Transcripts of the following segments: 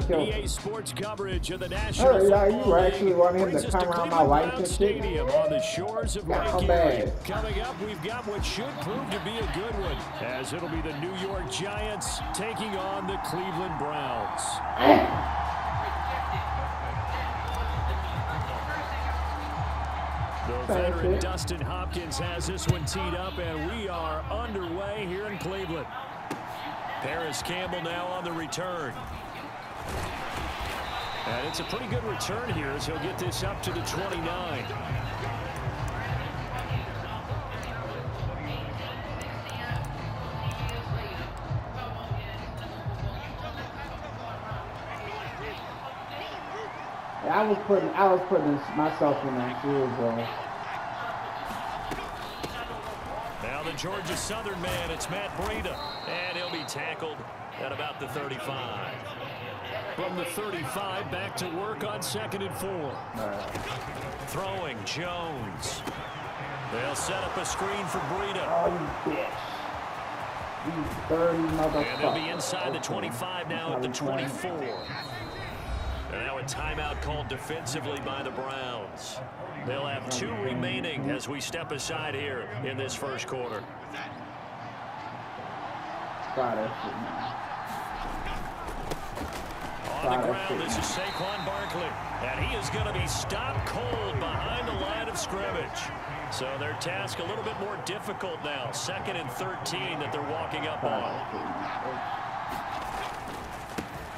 killed EA him. Sports coverage of the National Yeah, Football you actually League want him brings to us come to around my Cleveland wife Browns and shit? Stadium on the shores of Got Lake so Erie. bad. Coming up, we've got what should prove to be a good one, as it'll be the New York Giants taking on the Cleveland Browns. The veteran Dustin Hopkins has this one teed up, and we are underway here in Cleveland. Paris Campbell now on the return. And it's a pretty good return here as he'll get this up to the 29. I was putting myself in that field goal. Now the Georgia Southern man, it's Matt Breida, and he'll be tackled at about the 35. From the 35, back to work on 2nd and 4. Throwing Jones. They'll set up a screen for Breida. Oh, you bitch. You dirty motherfucker. And they'll be inside the 25 now at the 24. And now a timeout called defensively by the Browns. They'll have 2 remaining as we step aside here in this first quarter. Try that shit, man. On the ground, this is Saquon Barkley. And he is going to be stopped cold behind the line of scrimmage. So their task a little bit more difficult now. 2nd and 13 that they're walking up on.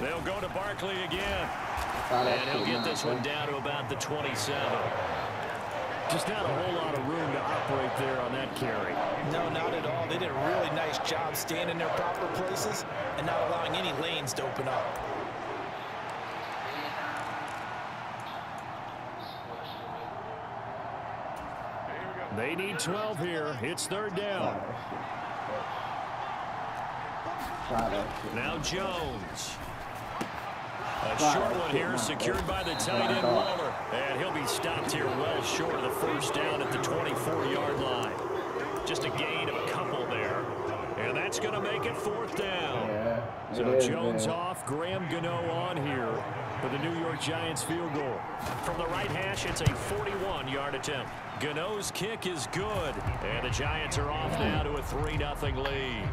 They'll go to Barkley again. And he'll get this one down to about the 27. Just not a whole lot of room to operate there on that carry. No, not at all. They did a really nice job staying in their proper places and not allowing any lanes to open up. They need 12 here. It's 3rd down. Now Jones. A short one here secured by the tight end Waller. And he'll be stopped here well short of the 1st down at the 24-yard line. Just a gain of a couple there. And that's going to make it 4th down. So Jones off, Graham Gano on here for the New York Giants field goal. From the right hash, it's a 41-yard attempt. Gano's kick is good. And the Giants are off now to a 3-0 lead.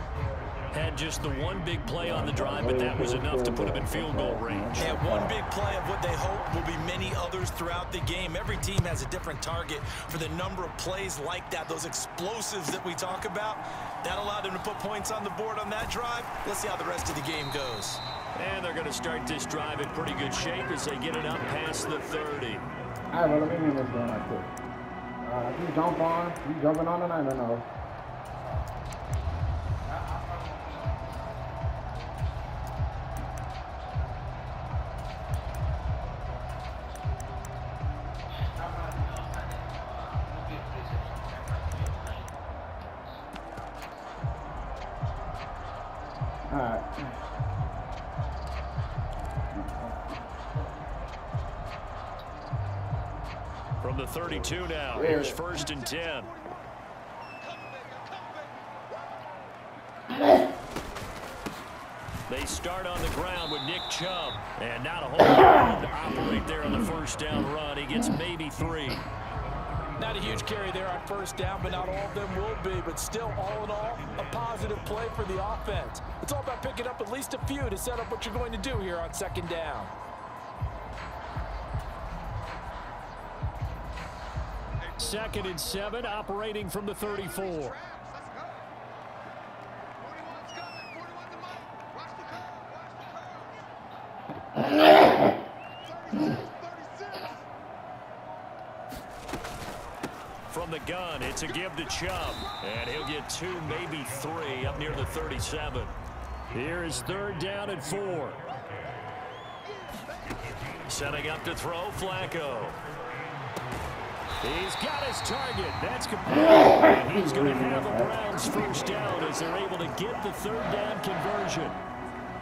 Had just the one big play on the drive, but that was enough to put him in field goal range. Yeah, one big play of what they hope will be many others throughout the game. Every team has a different target for the number of plays like that, those explosives that we talk about. That allowed them to put points on the board on that drive. Let's see how the rest of the game goes. And they're going to start this drive in pretty good shape as they get it up past the 30. All right, well, let me win this one right quick. You jump on. You jumping on tonight or no? All right. From the 32 now, here's 1st and 10. They start on the ground with Nick Chubb, and not a whole lot to operate there on the 1st down run. He gets maybe 3. Not a huge carry there on 1st down, but not all of them will be. But still, all in all, a positive play for the offense. It's all about picking up at least a few to set up what you're going to do here on 2nd down. Second and 7, operating from the 34. From the gun, it's a give to Chubb, and he'll get 2, maybe 3, up near the 37. Here is 3rd down and 4. Setting up to throw, Flacco. He's got his target. That's complete. And he's going to have a Browns 1st down as they're able to get the 3rd down conversion.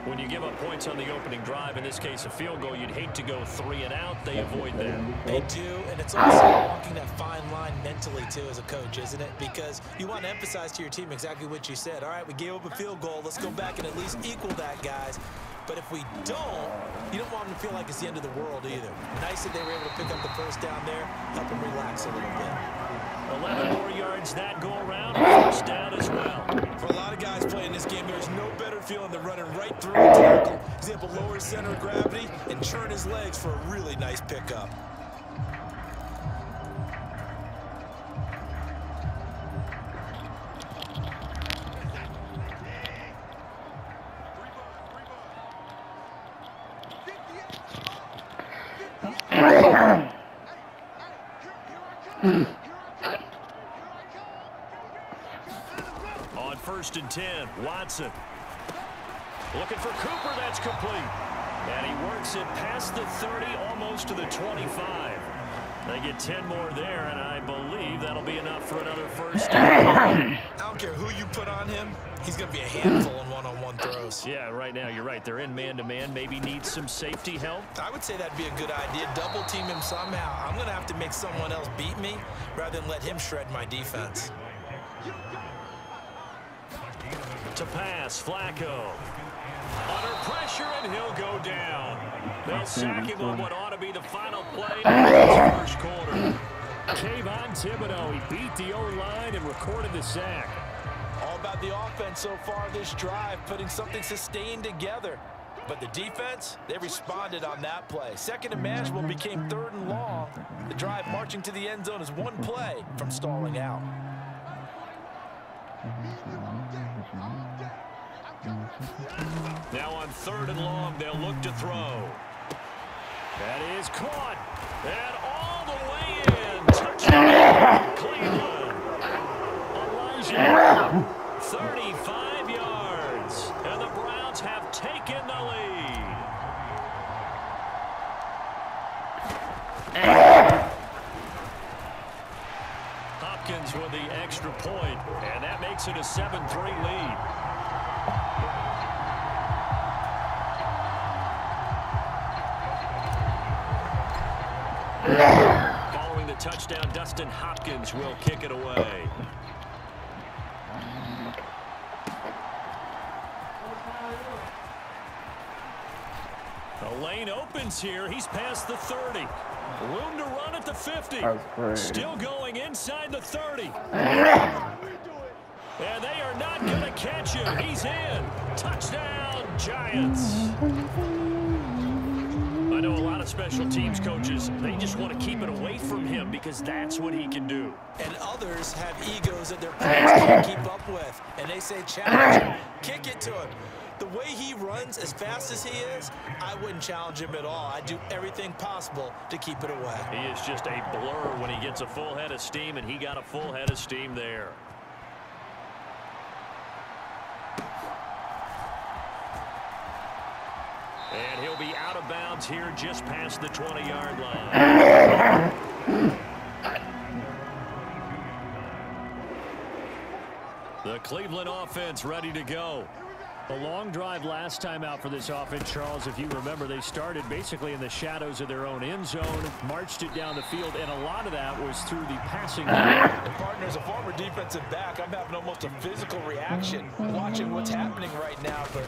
When you give up points on the opening drive, in this case a field goal, you'd hate to go 3 and out. They avoid that. They do, and it's also walking that fine line mentally, too, as a coach, isn't it? Because you want to emphasize to your team exactly what you said. All right, we gave up a field goal. Let's go back and at least equal that, guys. But if we don't, you don't want them to feel like it's the end of the world either. Nice that they were able to pick up the first down there, help them relax a little bit. 11 more yards that go around. First down as well. For a lot of guys playing this game, there's no better feeling than running right through a tackle. He's able to lower his center of gravity and churn his legs for a really nice pickup. On 1st and 10, Watson. Looking for Cooper, that's complete. And he works it past the 30, almost to the 25. They get 10 more there, and I believe that'll be enough for another first down. I don't care who you put on him, he's going to be a handful in one-on-one throws. Yeah, right now, you're right. They're in man-to-man. Maybe need some safety help. I would say that'd be a good idea. Double team him somehow. I'm going to have to make someone else beat me rather than let him shred my defense. To pass, Flacco. Under pressure, and he'll go down. They'll sack him on what ought to be the final play of the first quarter. Kayvon Thibodeau, he beat the O-line and recorded the sack. All about the offense so far this drive, putting something sustained together. But the defense, they responded on that play. Second and manageable became 3rd and long. The drive marching to the end zone is one play from stalling out. Now on 3rd and long, they'll look to throw. That is caught. And all the way in. Touchdown, Cleveland. Elijah, 35 yards. And the Browns have taken the lead. Hopkins with the extra point, and that makes it a 7-3 lead. Following the touchdown, Dustin Hopkins will kick it away. The lane opens here. He's past the 30. Room to run at the 50. Still going inside the 30. And they are not going to catch him. He's in. Touchdown, Giants. I know a lot of special teams coaches, they just want to keep it away from him because that's what he can do. And others have egos that their players can't keep up with. And they say, challenge him, kick it to him. The way he runs, as fast as he is, I wouldn't challenge him at all. I'd do everything possible to keep it away. He is just a blur when he gets a full head of steam, and he got a full head of steam there. And he'll be out of bounds here just past the 20-yard line. The Cleveland offense ready to go. A long drive last time out for this offense, Charles. If you remember, they started basically in the shadows of their own end zone, marched it down the field, and a lot of that was through the passing game. Partner, as a former defensive back, I'm having almost a physical reaction watching what's happening right now. But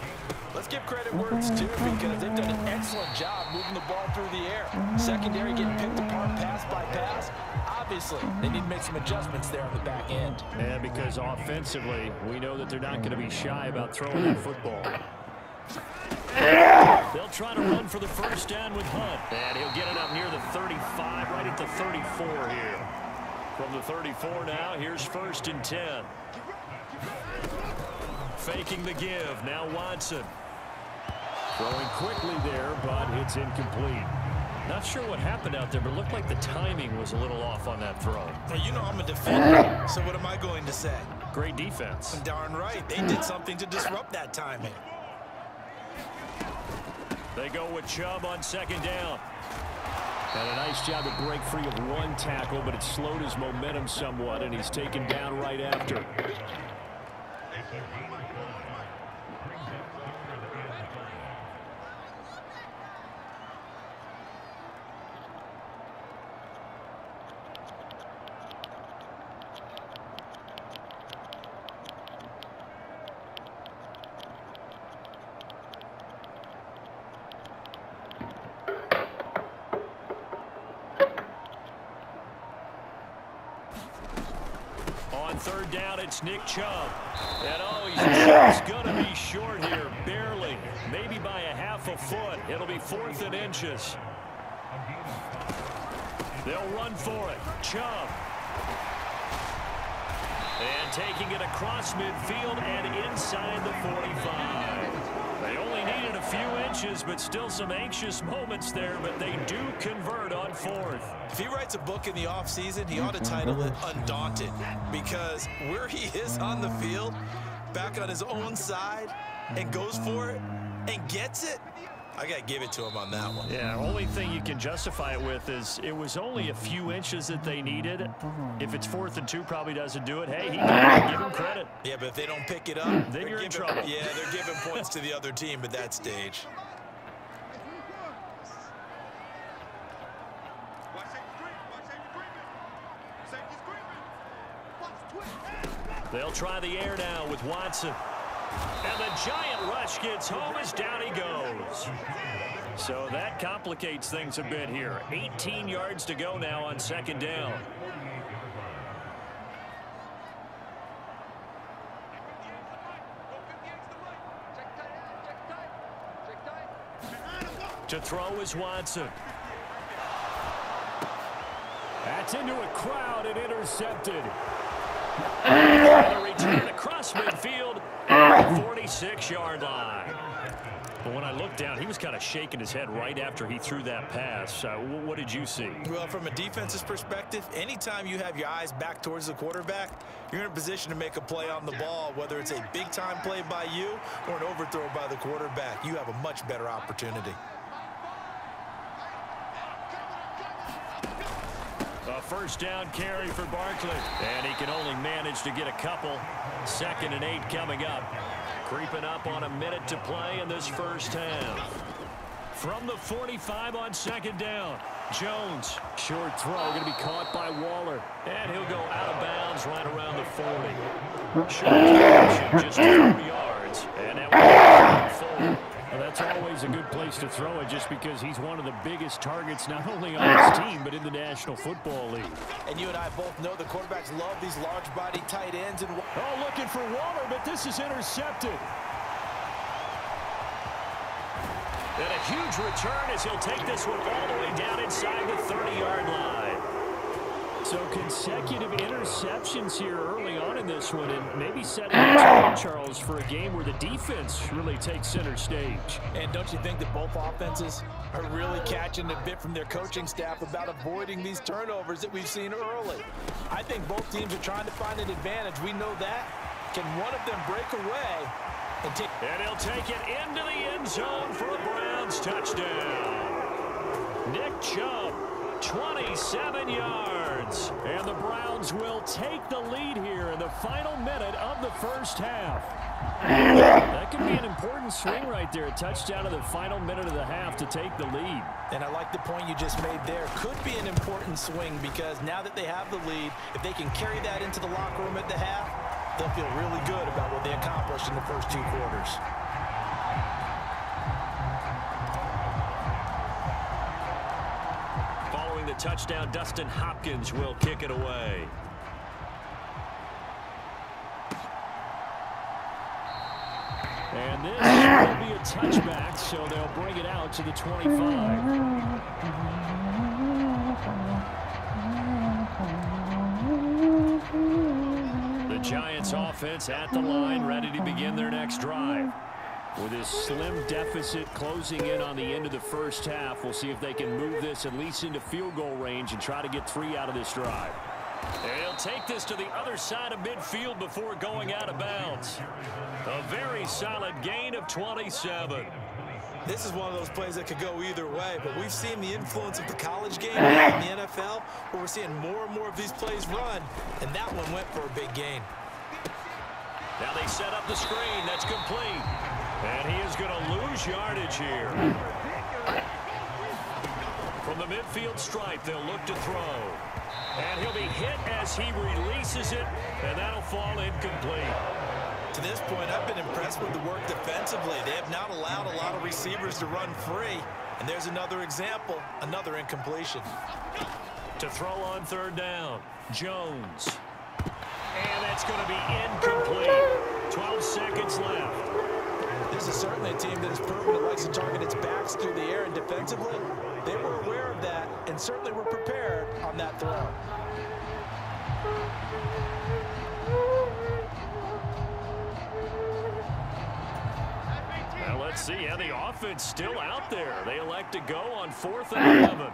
let's give credit where it's due because they've done an excellent job moving the ball through the air. Secondary getting picked apart pass by pass. Obviously, they need to make some adjustments there on the back end. And because offensively, we know that they're not going to be shy about throwing that football. They'll try to run for the first down with Hunt. And he'll get it up near the 35, right at the 34 here. From the 34 now, here's 1st and 10. Faking the give, now Watson. Throwing quickly there, but it's incomplete. Not sure what happened out there, but it looked like the timing was a little off on that throw. Well, you know I'm a defender, so what am I going to say? Great defense. Darn right. They did something to disrupt that timing. They go with Chubb on 2nd down. And a nice job to break free of one tackle, but it slowed his momentum somewhat, and he's taken down right after. third down, it's Nick Chubb. And oh, he's just going to be short here, barely. Maybe by a half a foot. It'll be 4th and inches. They'll run for it. Chubb. And taking it across midfield and inside the 45. They only needed a few inches, but still some anxious moments there, but they do convert on 4th. If he writes a book in the offseason, he ought to title it Undaunted, because where he is on the field, back on his own side, and goes for it and gets it, I got to give it to him on that one. Yeah, only thing you can justify it with is it was only a few inches that they needed. If it's 4th and 2, probably doesn't do it. Hey, he can give him credit. Yeah, but if they don't pick it up, then you're in trouble. Yeah, they're giving points to the other team at that stage. They'll try the air now with Watson. And the giant rush gets home as down he goes. So that complicates things a bit here. 18 yards to go now on 2nd down. To throw is Watson. That's into a crowd and intercepted. And a return across midfield, 46-yard line. But when I looked down, he was kind of shaking his head right after he threw that pass. What did you see? Well, from a defense's perspective, anytime you have your eyes back towards the quarterback, you're in a position to make a play on the ball, whether it's a big-time play by you or an overthrow by the quarterback. You have a much better opportunity. A 1st down carry for Barkley. And he can only manage to get a couple. 2nd and 8 coming up. Creeping up on a minute to play in this first half. From the 45 on 2nd down. Jones, short throw, going to be caught by Waller. And he'll go out of bounds right around the 40. Short completion, just 2 yards. And that was forward. Well, that's always a good place to throw it just because he's one of the biggest targets not only on his team but in the National Football League. And you and I both know the quarterbacks love these large-body tight ends. Oh, looking for Waller, but this is intercepted. And a huge return as he'll take this one all the way down inside the 30-yard line. So consecutive interceptions here early on in this one, and maybe setting the tone, Charles, for a game where the defense really takes center stage. And don't you think that both offenses are really catching a bit from their coaching staff about avoiding these turnovers that we've seen early? I think both teams are trying to find an advantage. We know that. Can one of them break away? And he'll take it into the end zone for a Browns touchdown. Nick Chubb, 27 yards. And the Browns will take the lead here in the final minute of the first half. That could be an important swing right there. A touchdown in the final minute of the half to take the lead. And I like the point you just made there. Could be an important swing because now that they have the lead, if they can carry that into the locker room at the half, they'll feel really good about what they accomplished in the first 2 quarters. Following the touchdown, Dustin Hopkins will kick it away. And this will be a touchback, so they'll bring it out to the 25. The Giants offense at the line, ready to begin their next drive. With this slim deficit closing in on the end of the first half, we'll see if they can move this at least into field goal range and try to get 3 out of this drive. And he'll take this to the other side of midfield before going out of bounds. A very solid gain of 27. This is one of those plays that could go either way, but we've seen the influence of the college game in the NFL, where we're seeing more and more of these plays run, and that one went for a big gain. Now they set up the screen. That's complete. And he is going to lose yardage here. From the midfield stripe, they'll look to throw. And he'll be hit as he releases it, and that'll fall incomplete. To this point, I've been impressed with the work defensively. They have not allowed a lot of receivers to run free. And there's another example, another incompletion. To throw on 3rd down, Jones. And That's going to be incomplete. 12 seconds left. This is certainly a team that has proven it likes to target its backs through the air, and defensively, they were aware of that and certainly were prepared on that throw. Now let's see how the offense still out there. They elect to go on 4th and 11.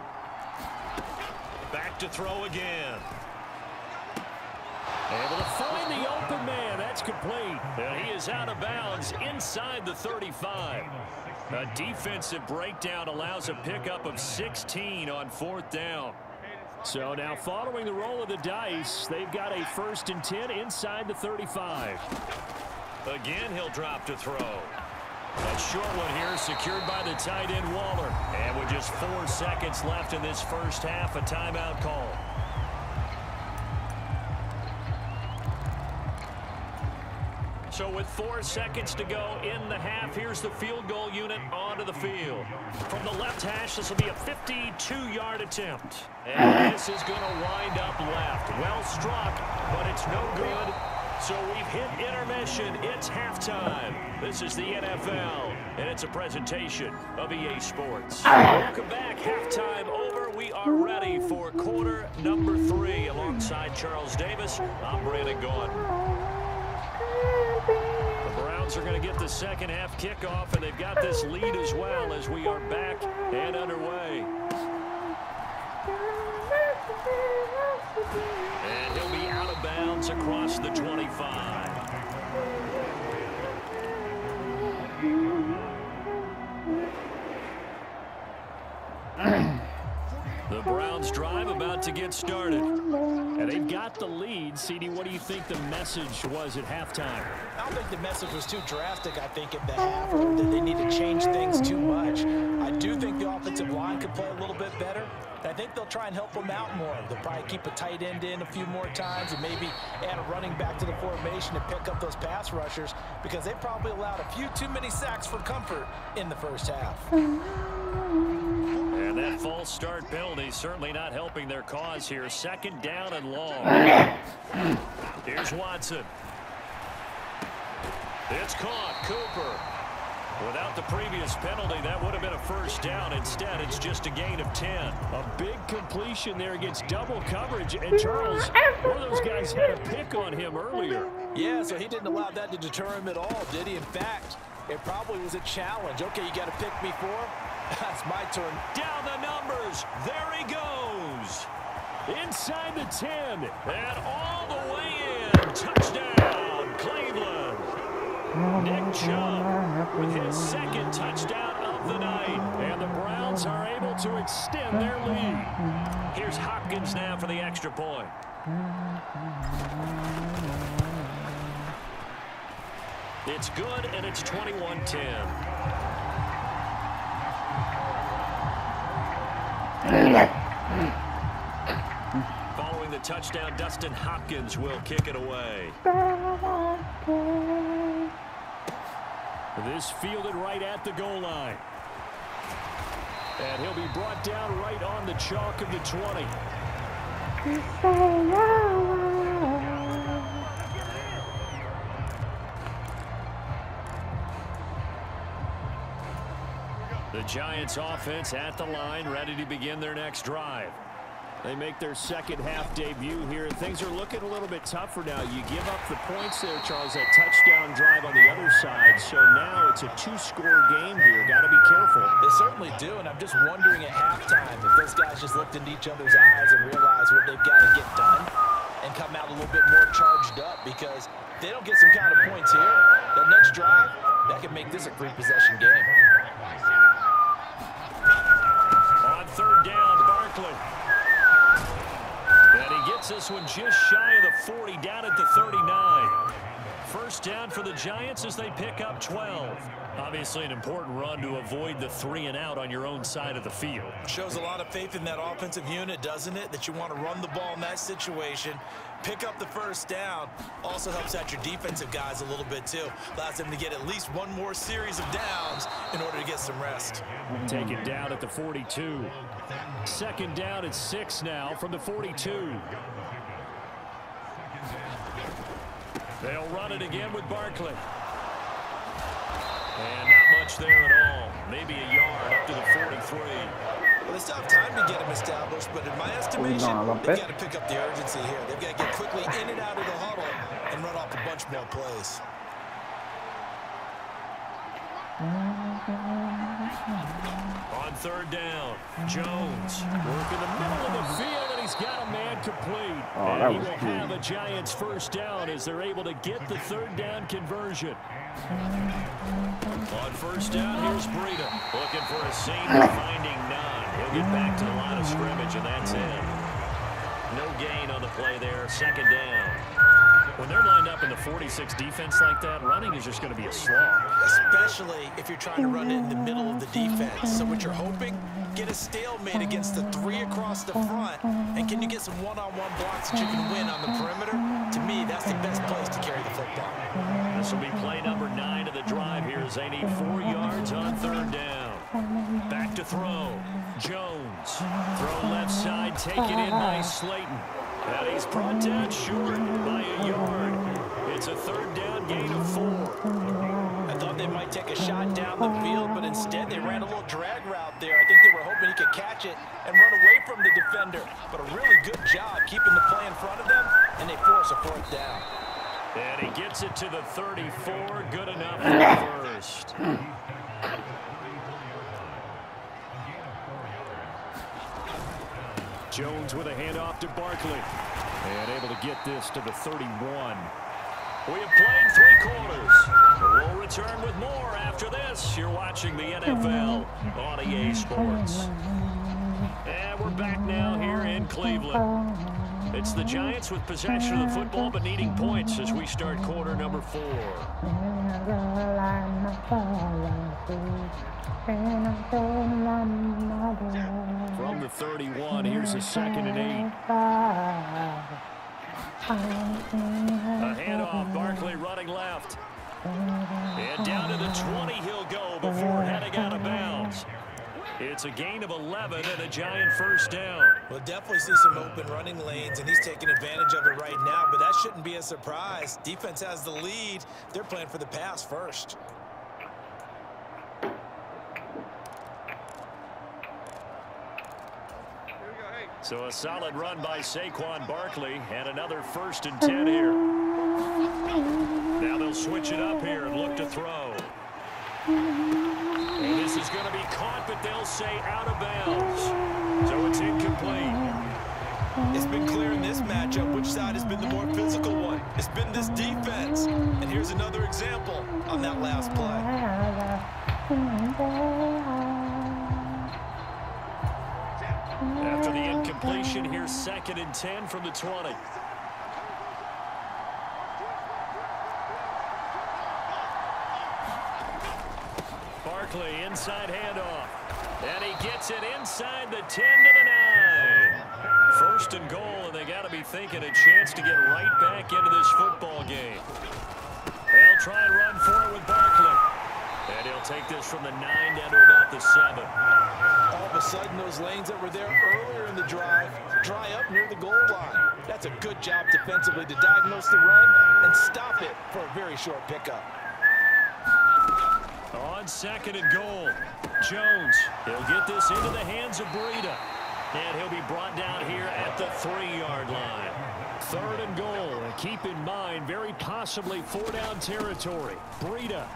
Back to throw again. Able to find the open man. That's complete. And he is out of bounds inside the 35. A defensive breakdown allows a pickup of 16 on 4th down. So now following the roll of the dice, they've got a 1st and 10 inside the 35. Again, he'll drop to throw. That short one here secured by the tight end Waller. And with just 4 seconds left in this first half, a timeout call. So with 4 seconds to go in the half, here's the field goal unit onto the field. From the left hash, this will be a 52-yard attempt. And this is going to wind up left. Well struck, but it's no good. So we've hit intermission. It's halftime. This is the NFL, and it's a presentation of EA Sports. Welcome back. Halftime over. We are ready for quarter number 3. Alongside Charles Davis, I'm Brandon Gaudin. The Browns are going to get the second half kickoff, and they've got this lead as well as we are back and underway. And he'll be out of bounds across the 25. The Browns drive about to get started. And they've got the lead. CD, what do you think the message was at halftime? I don't think the message was too drastic, I think, in the half, or that they need to change things too much. I do think the offensive line could play a little bit better. I think they'll try and help them out more. They'll probably keep a tight end in a few more times and maybe add a running back to the formation and pick up those pass rushers, because they probably allowed a few too many sacks for comfort in the first half. And that false start penalty certainly not helping their cause here. 2nd down and long. Here's Watson. It's caught. Cooper. Without the previous penalty, that would have been a 1st down. Instead, it's just a gain of 10. A big completion there against double coverage. And Charles, one of those guys had a pick on him earlier. Yeah, so he didn't allow that to deter him at all, did he? In fact, it probably was a challenge. Okay, you got to pick me for? That's my turn. Down the numbers. There he goes. Inside the 10. And all the way in. Touchdown, Cleveland. Nick Chubb with his 2nd touchdown of the night. And the Browns are able to extend their lead. Here's Hopkins now for the extra point. It's good, and it's 21-10. Following the touchdown, Dustin Hopkins will kick it away. This fielded right at the goal line. And he'll be brought down right on the chalk of the 20. The Giants offense at the line, ready to begin their next drive. They make their second half debut here, and things are looking a little bit tougher now. You give up the points there, Charles, that touchdown drive on the other side. So now it's a 2-score game here. Got to be careful. They certainly do, and I'm just wondering at halftime if those guys just looked into each other's eyes and realized what they've got to get done and come out a little bit more charged up, because if they don't get some kind of points here, that next drive, that could make this a 3-possession game. On 3rd down, Barkley. And he gets this one just shy of the 40, down at the 39. 1st down for the Giants as they pick up 12. Obviously an important run to avoid the 3-and-out on your own side of the field. Shows a lot of faith in that offensive unit, doesn't it? That you want to run the ball in that situation. Pick up the 1st down. Also helps out your defensive guys a little bit too. Allows them to get at least one more series of downs in order to get some rest. Taken down at the 42. 2nd down at 6 now from the 42. They'll run it again with Barkley. And not much there at all. Maybe a yard up to the 43. Well, they still have time to get him established, but in my estimation, they've got to pick up the urgency here. They've got to get quickly in and out of the huddle and run off a bunch more plays. On third down, Jones working the middle of the field, and he's got a man complete. And he will have a Giants first down as they're able to get the third down conversion. On first down, here's Breida. Looking for a seam, finding none. He'll get back to the line of scrimmage, and that's it. No gain on the play there, second down. When they're lined up in the 46 defense like that, running is just going to be a slog. Especially if you're trying to run it in the middle of the defense. So what you're hoping, get a stalemate against the three across the front. And can you get some one-on-one blocks that you can win on the perimeter? To me, that's the best place to carry the football. This will be play number 9 of the drive here as they need 4 yards on third down. Back to throw. Jones. Throw left side, taken in by Slayton. And he's brought down short by a yard. It's a third down gain of 4. I thought they might take a shot down the field, but instead they ran a little drag route there. I think they were hoping he could catch it and run away from the defender. But a really good job keeping the play in front of them, and they force a fourth down. And he gets it to the 34. Good enough for the first. Jones with a handoff to Barkley. And able to get this to the 31. We have played 3 quarters. We'll return with more after this. You're watching the NFL on EA Sports. And we're back now here in Cleveland. It's the Giants with possession of the football but needing points as we start quarter number 4. From the 31, here's a 2nd and 8. A handoff, Barkley running left. And down to the 20 he'll go before heading out of bounds. It's a gain of 11 and a Giant first down. We'll definitely see some open running lanes, and he's taking advantage of it right now, but that shouldn't be a surprise. Defense has the lead. They're playing for the pass first. So a solid run by Saquon Barkley and another 1st and 10 here. Now they'll switch it up here and look to throw. And this is going to be caught, but they'll say out of bounds. So it's incomplete. It's been clear in this matchup which side has been the more physical one. It's been this defense. And here's another example on that last play. After the incompletion, here's 2nd and 10 from the 20. Barkley, inside handoff. And he gets it inside the 10 to the 9. 1st and goal, and they got to be thinking a chance to get right back into this football game. They'll try and run for it with Barkley. And he'll take this from the 9 down to about the 7. All of a sudden, those lanes that were there earlier in the drive dry up near the goal line. That's a good job defensively to diagnose the run and stop it for a very short pickup. On 2nd and goal, Jones. He'll get this into the hands of Breida. And he'll be brought down here at the 3-yard line. 3rd and goal. And keep in mind, very possibly 4-down territory. Breida.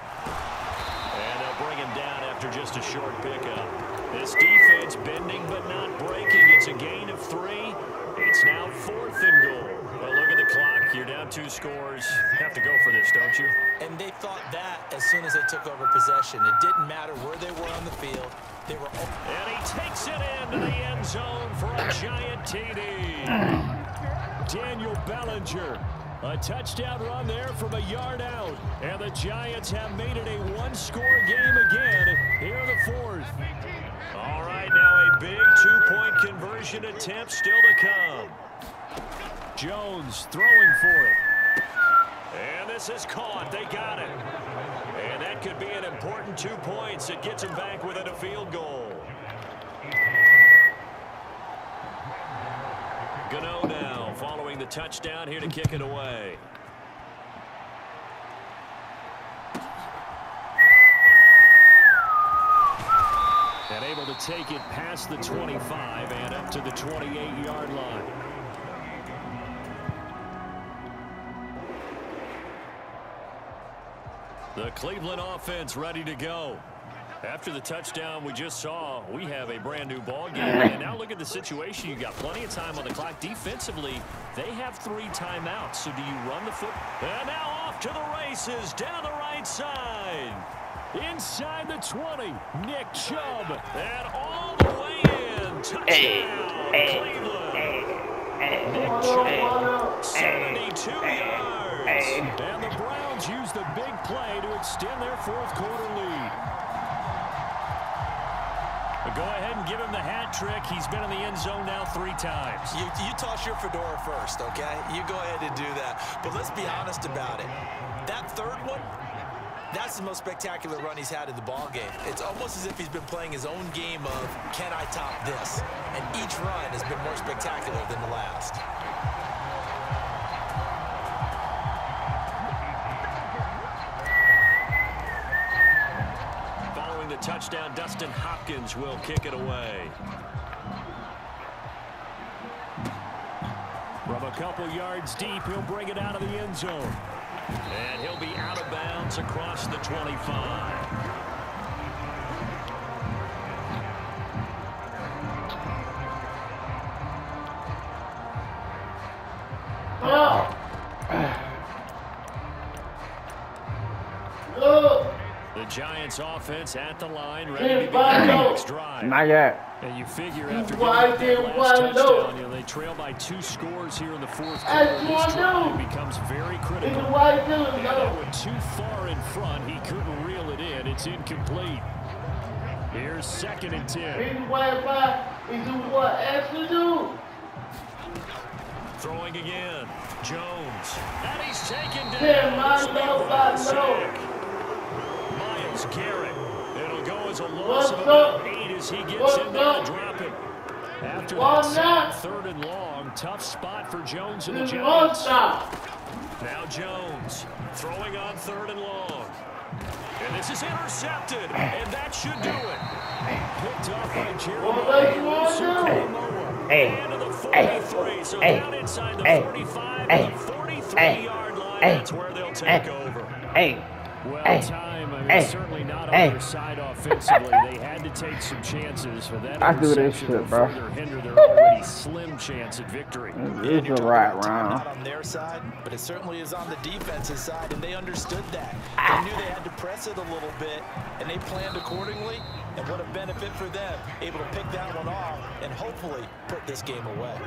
And they'll bring him down after just a short pickup. This defense bending but not breaking. It's a gain of 3. It's now 4th and goal. Well, look at the clock. You're down 2 scores. Have to go for this, don't you? And they thought that as soon as they took over possession. It didn't matter where they were on the field. They were open. And he takes it into the end zone for a Giant TD. Daniel Bellinger. A touchdown run there from a yard out. And the Giants have made it a 1-score game again here in the 4th. All right, now a big 2-point conversion attempt still to come. Jones throwing for it. And this is caught. They got it. And that could be an important 2 points. It gets them back within a field goal. Gano now following the touchdown here to kick it away. And able to take it past the 25 and up to the 28-yard line. The Cleveland offense ready to go. After the touchdown we just saw, we have a brand new ball game. And now look at the situation. You got plenty of time on the clock. Defensively, they have 3 timeouts. So do you run the foot? And now off to the races down the right side. Inside the 20, Nick Chubb. And all the way in. Touchdown, Cleveland. Nick Chubb, 72 yards. And the Browns use the big play to extend their 4th quarter lead. But go ahead and give him the hat trick. He's been in the end zone now 3 times. You toss your fedora first, okay? You go ahead and do that. But let's be honest about it. That 3rd one, that's the most spectacular run he's had in the ball game. It's almost as if he's been playing his own game of, can I top this? And each run has been more spectacular than the last. The touchdown, Dustin Hopkins will kick it away. From a couple yards deep, he'll bring it out of the end zone. And he'll be out of bounds across the 25. The Giants offense at the line, ready to begin the next drive. Not yet. And you figure after getting that last touchdown, you know, they trail by 2 scores here in the 4th quarter. This drive becomes very critical. And with too far in front, he couldn't reel it in. It's incomplete. Here's 2nd and 10. Throwing again. Jones. And he's taken down. Myles Garrett. It'll go as a loss of about 8 as he gets in there to drop it. After that 3rd and long, tough spot for Jones and the Giants. Now Jones throwing on 3rd and long. And this is intercepted, and that should do it. Picked off by Jeremiah. And to the 43, so down inside the 35 and the 43-yard line. That's where they'll take over. Well, time, I mean, certainly not on their side offensively. They had to take some chances for that interception to further hinder their already slim chance at victory. It's a right round. Not on their side, but it certainly is on the defensive side, and they understood that. They knew they had to press it a little bit, and they planned accordingly. And what a benefit for them, able to pick that one off and hopefully put this game away.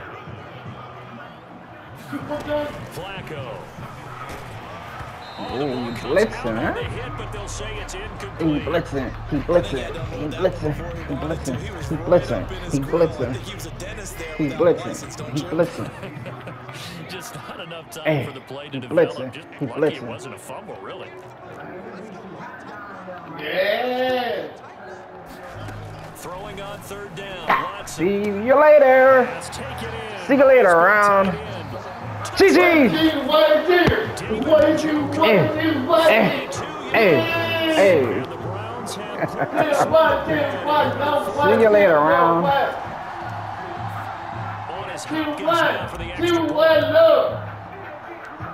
Flacco. Oh, he's blitzing, huh? He's blitzing. He's blitzing. He's blitzing. He's blitzing. He's blitzing. He's blitzing. He's blitzing. He's blitzing. Just not enough time for the play to develop. Just lucky it wasn't a fumble, really. Yeah. Throwing on 3rd down. Watson. See you later. See you later, round. GG! Hey. See you later, round.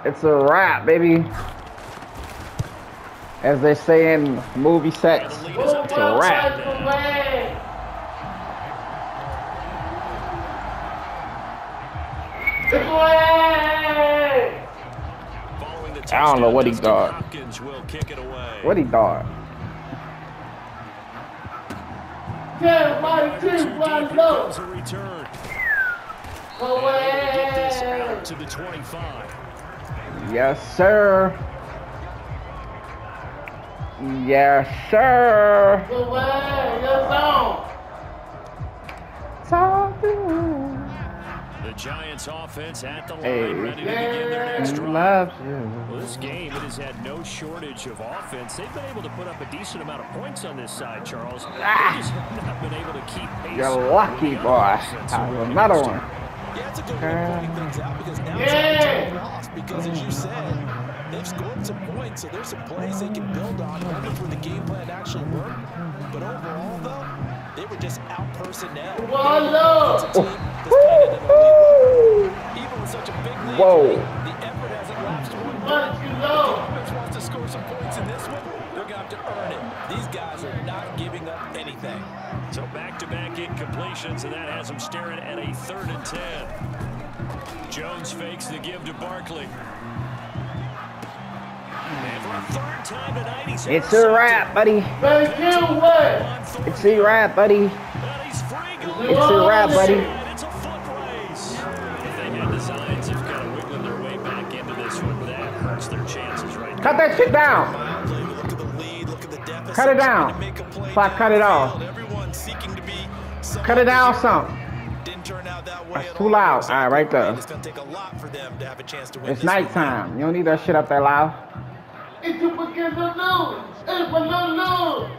It's a wrap, baby. As they say in movie sets, it's a wrap. I don't know what he thought. What he thought? To the 25. Yes, sir. Yes, sir. The Giants offense at the line, ready to begin their next drive. Well, this game, it has had no shortage of offense. They've been able to put up a decent amount of points on this side, Charles. They just have not been able to keep pace. You're lucky, boy. Another one. Yeah, it's a good way of pointing things out because now it's time to off because, as you said, they've scored some points, so there's some plays they can build on in order for the game plan to actually work. But overall, though, They were just out personnel. Even with such a big lead, the effort hasn't lapsed one bit. If the offense wants to score some points in this one, they're going to have to earn it. These guys are not giving up anything. So back-to-back incompletions, and that has them staring at a 3rd and 10. Jones fakes the give to Barkley. And for a 3rd time tonight, he's it's a wrap, buddy. It's a wrap, buddy. It's a wrap, buddy. It's a foot race. If they had designs of kind of wiggling their way back into this one, that hurts their chances right now. Cut that shit down. Cut it down. If I cut it off. Cut it down some. That's too loud. All right, right there. It's nighttime. You don't need that shit up there loud. It's a fucking no. It's a no.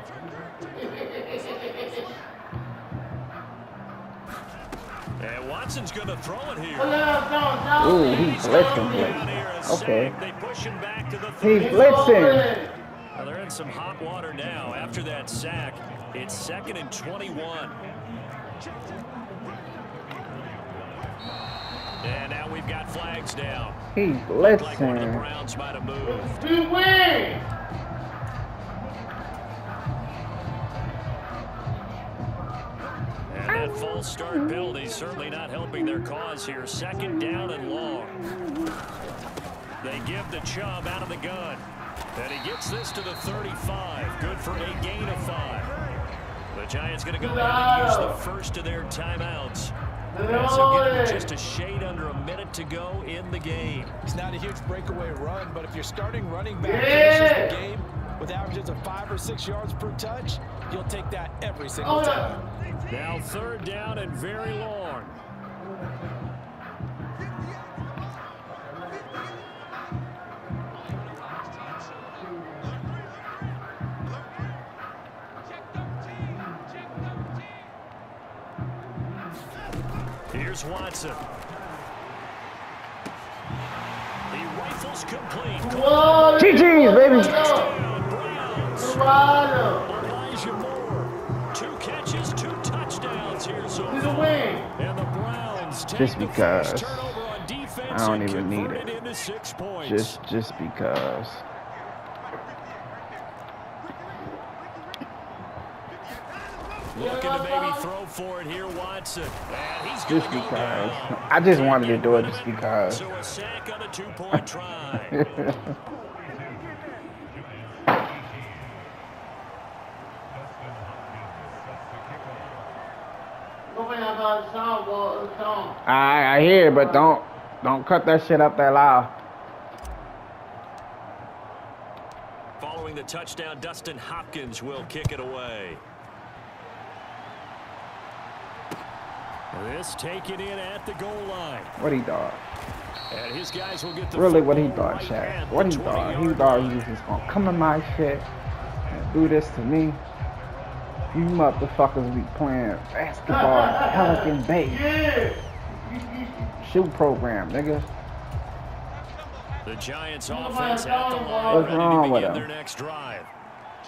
And Watson's going to throw it here. Ooh, he's blitzing. Okay. He's blitzing. Well, they're in some hot water now. After that sack, it's 2nd and 21. And now we've got flags down. He's Like one of the blitzing. Browns might have moved. We win. And that false start penalty certainly not helping their cause here. 2nd down and long. They give the Chubb out of the gun. And he gets this to the 35. Good for a gain of 5. The Giants going to go ahead and use the first of their timeouts. So getting just a shade under a minute to go in the game. It's not a huge breakaway run, but if your starting running back finishes the game with averages of 5 or 6 yards per touch, you'll take that every single time. Now 3rd down and very long. Here's Watson. The rifle's complete. GG's, baby. Elijah Moore. 2 catches, 2 touchdowns here so far. And the Browns take Just the because. first turnover on defense I don't and even need convert it. into 6 points. Just because. Looking to maybe throw for it here, Watson. And he's Just gonna go because. down. I just wanted to do it just because. So a sack on a 2-point try. I hear, but don't cut that shit up that loud. Following the touchdown, Dustin Hopkins will kick it away. This taken in at the goal line. What he thought? And his guys will get the Really, what he football thought, right Shaq? at What the he thought? He 20-yard thought he line. was just gonna come in my shit and do this to me. You motherfuckers be playing basketball at Pelican Bay. Shoe program, nigga. The Giants offense at the line, What's ready wrong to with begin him? their next drive.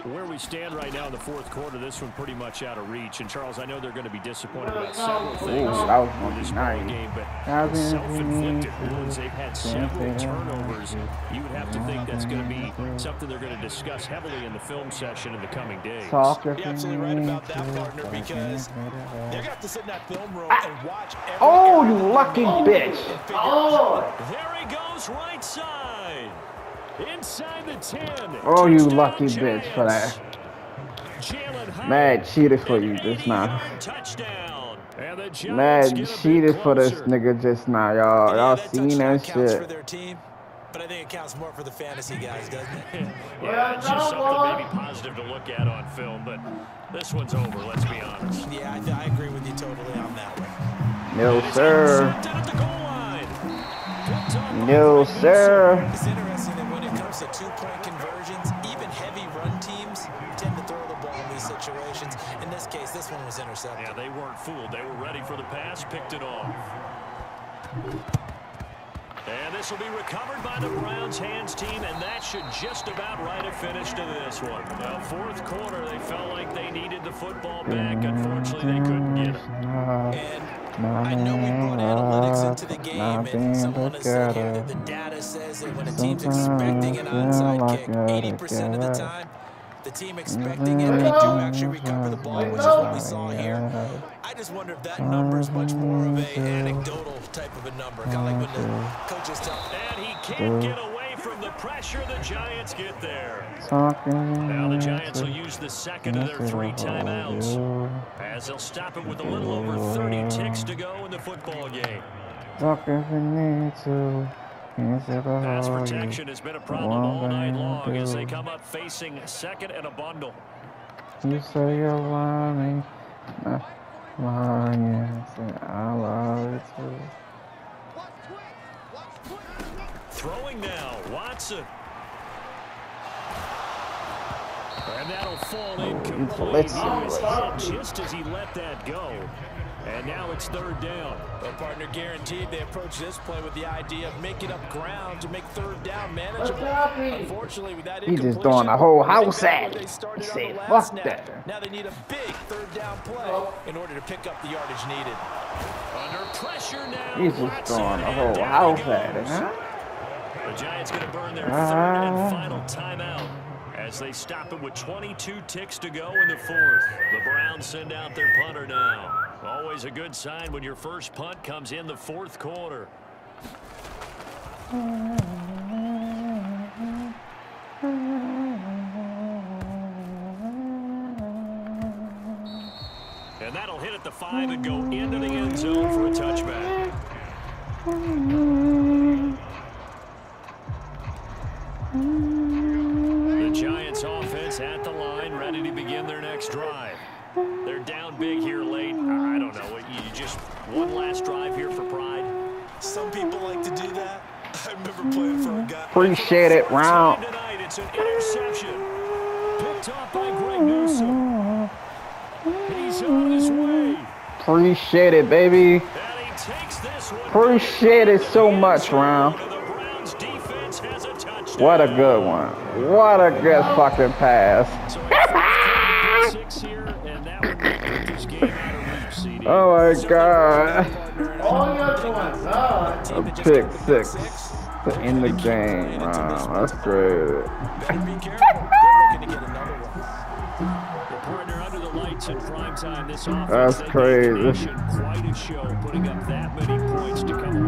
Where we stand right now in the 4th quarter, this one pretty much out of reach. And Charles, I know they're going to be disappointed about several things that was gonna in be this ball nice. game, but That was self-inflicted gonna be wounds. They've had several turnovers. You would have to think that's going to be something they're going to discuss heavily in the film session in the coming days. Soccer. You're absolutely right about that, partner, because they're going to have to sit in that film room and watch every Oh, area you of the lucky game bitch. and figure out There he goes, right side. Inside the 10. Oh, you Touchdown, lucky bitch for that. Jalen Hurts. Mad cheated for you just now. Touchdown. And the Giants Mad get a bit cheated for this closer. nigga just now, y'all. Y'all seen touchdown that counts for shit. their team, but I think it counts more for the fantasy guys, doesn't it? Yeah, it's just something maybe positive to look at on film, but this one's over, let's be honest. Yeah, I agree with you totally on that one. No, sir. Intercepted at the goal line. Picked up by No, Frank sir. It's interesting that when it comes to 2-point conversions, even heavy run teams tend to throw the ball in these situations. In this case, this one was intercepted. Yeah, they weren't fooled. They were ready for the pass, picked it off. And this will be recovered by the Browns hands team, and that should just about write a finish to this one. Now, fourth quarter, they felt like they needed the football back. Unfortunately, they couldn't get it. And I know we brought analytics into the game, and someone has said here that the data says that when a team's expecting an onside kick, 80% of the time, the team expecting it, they do actually recover the ball, which is what we saw here. I just wonder if that number is much more of a anecdotal type of a number, kind of like when the coaches tell. And he can't get away from the pressure the Giants get there. Now the Giants will use the second of their 3 timeouts, as they'll stop it with a little over 30 ticks to go in the football game. Pass protection has been a problem all night long as they come up facing second and a bundle. You say you love me. I love you too. Throwing now, Watson. And that'll fall incomplete. He was hit just as he let that go. And now it's third down. Well, partner, guaranteed they approach this play with the idea of making up ground to make third down manageable. Unfortunately, with that he just throwing the whole house at it. He said, fuck that. Now they need a big third down play in order to pick up the yardage needed. Under pressure now. He's just throwing the whole house at it, huh? The Giants going to burn their third and final timeout as they stop it with 22 ticks to go in the fourth. The Browns send out their punter now. Always a good sign when your first punt comes in the fourth quarter. And that'll hit at the 5 and go into the end zone for a touchback. The Giants offense at the line, ready to begin their next drive. They're down big here late. I don't know. You just one last drive here for pride. Some people like to do that. I remember playing for a guy. Appreciate it, round. Tonight, it's an interception. Picked off by Greg Newsome. He's on his way. Appreciate it, baby. And he takes this one. Appreciate it so much, round. The Browns defense has a touchdown. What a good one. What a good fucking pass. Oh my God. A pick 6 to end the game. Wow, that's great. That's crazy. Quite a show, putting up that many